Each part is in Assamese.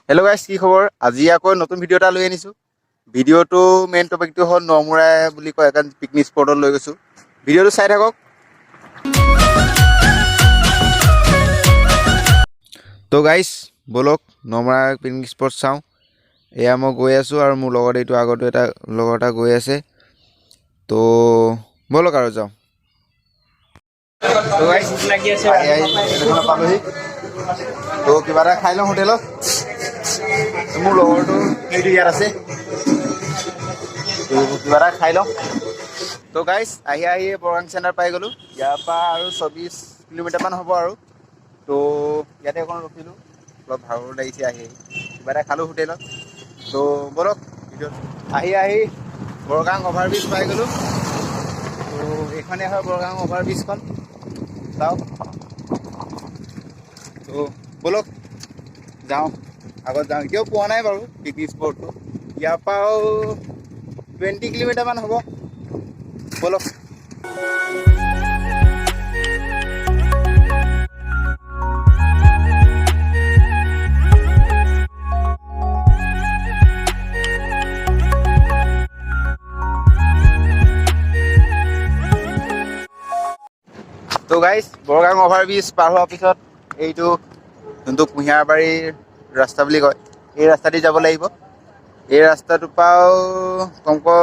হেল্ল' গাইছ, কি খবৰ? আজি আকৌ নতুন ভিডিঅ' এটা লৈ আনিছোঁ। ভিডিঅ'টো মেইন টপিকটো হ'ল নমুৰা বুলি কয় এখন পিকনিক স্পটত লৈ গৈছোঁ। ভিডিঅ'টো চাই থাকক। তো গাইছ, ব'লক নমৰা পিকনিক স্পট চাওঁ। এয়া মই গৈ আছোঁ আৰু মোৰ লগত এইটো আগতো এটা লগৰ এটা গৈ আছে। তো ব'লক আৰু যাওঁ। তো গাইছ, পালোহি। তো কিবা এটা খাই লওঁ হোটেলত। মোৰ লগৰটো সেইটো ইয়াত আছে, কিবা এটা খাই লওঁ। তো গাইছ, আহি বৰগাং চেণ্টাৰ পাই গ'লোঁ। ইয়াৰ পৰা আৰু 24 কিলোমিটাৰমান হ'ব আৰু। তো ইয়াতে অকণ ৰখিলোঁ, অলপ ভাগৰো লাগিছে আহি কিবা এটা খালোঁ হোটেলত। তো ব'লক আহি বৰগাং অভাৰব্ৰিজ পাই গ'লোঁ। তো এইখনে হয় বৰগাং অভাৰব্ৰিজখন, চাওক। তো ব'লক যাওঁ, আগত যাওঁ। এতিয়াও পোৱা নাই বাৰু পিকনিক স্পটটো। ইয়াৰ পৰাও 20 কিলোমিটাৰমান হ'ব। ব'লক। তো গাইছ, বৰগাং অভাৰব্ৰিজ পাৰ হোৱাৰ পিছত এইটো যোনটো কুঁহিয়াৰবাৰীৰ ৰাস্তা বুলি কয়, এই ৰাস্তাদি যাব লাগিব। এই ৰাস্তাটোৰ পৰাও কমকৈ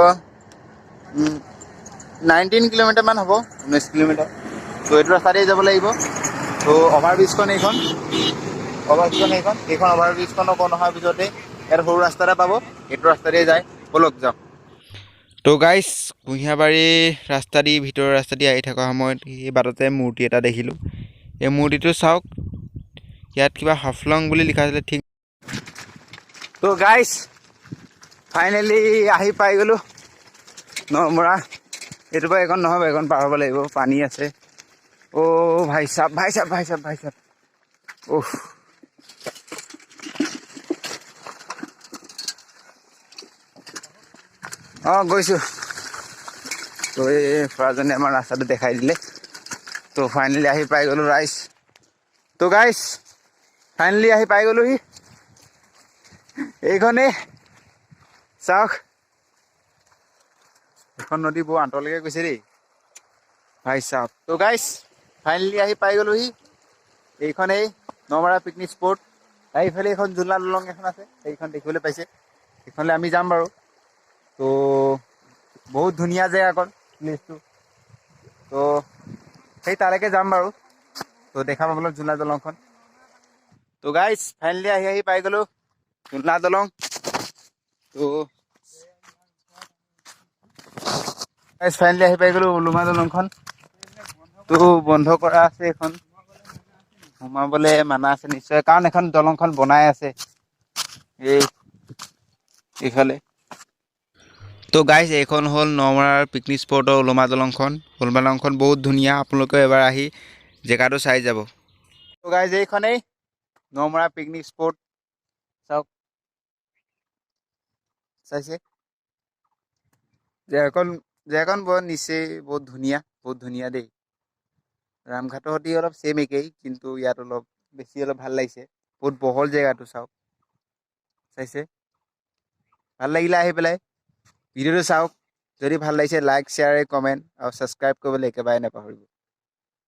19 কিলোমিটাৰমান হ'ব, 19 কিলোমিটাৰ। তো এইটো ৰাস্তাতেই যাব লাগিব। তো অভাৰব্ৰিজখন এইখন অভাৰব্ৰিজখন অকণ অহাৰ পিছতে ইয়াত সৰু ৰাস্তা এটা পাব, এইটো ৰাস্তাতেই যায়। ব'লক যাওঁ। তো গাইছ, কুঁহিয়াৰবাৰী ৰাস্তা দি ভিতৰৰ ৰাস্তা দি আহি থকা সময়ত সেই বাটতে মূৰ্তি এটা দেখিলোঁ। এই মূৰ্তিটো চাওক, ইয়াত কিবা হাফলং বুলি লিখা আছিলে, ঠিক। তো গাইছ, ফাইনেলি আহি পাই গ'লোঁ নমৰা। এইটো পৰা এইখন নহ'ব, এইখন পাৰ হ'ব লাগিব, পানী আছে। অ' ভাই চাব। অহ, অঁ গৈছোঁ। তো এই খুৰাজনে আমাৰ ৰাস্তাটো দেখাই দিলে। তো ফাইনেলি আহি পাই গ'লোঁ ৰাইজ। তো গাইছ, ফাইনেলি আহি পাই গ'লোহি। এইখনেই চাওক, এখন নদী বৰ আঁতৰলৈকে গৈছে দেই ভাই চাওক। তো গাইছ, ফাইনেলি আহি পাই গ'লোহি। এইখনেই নমৰা পিকনিক স্পট। এইফালে এইখন জোলনা দলং এখন আছে, সেইখন দেখিবলৈ পাইছে। সেইখনলৈ আমি যাম বাৰু। তো বহুত ধুনীয়া জেগাকণ, প্লেচটো। তো সেই তালৈকে যাম বাৰু। তো দেখা পাবলৈ জোলনা দলংখন। তো গাইছ, ফাইনেলি আহি পাই গ'লোঁ জোলনা দলং। তো ফাইনেলি আহি পাই গ'লোঁ উলুমা দলংখন। তো বন্ধ কৰা আছে এইখন, সোমাবলৈ মানা আছে নিশ্চয়, কাৰণ এখন দলংখন বনাই আছে এইফালে। তো গাইজ, এইখন হ'ল নমৰাৰ পিকনিক স্পটৰ উলমা দলংখন। উলমা দলংখন বহুত ধুনীয়া, আপোনালোকে এবাৰ আহি জেগাটো চাই যাব। তো গাইজ, এইখনেই নমৰা পিকনিক স্পট, চাওক। চাইছে জেগাখন বৰ নিচেই বহুত ধুনীয়া দেই। ৰামঘাটৰ সৈতে অলপ ছেম একেই, কিন্তু ইয়াত অলপ ভাল লাগিছে। বহুত বহল জেগাটো, চাওক। চাইছে, ভাল লাগিলে আহি পেলাই। ভিডিঅ'টো চাওক। যদি ভাল লাগিছে লাইক, শ্বেয়াৰ, কমেণ্ট আৰু ছাবস্ক্ৰাইব কৰিবলৈ একেবাৰে নাপাহৰিব।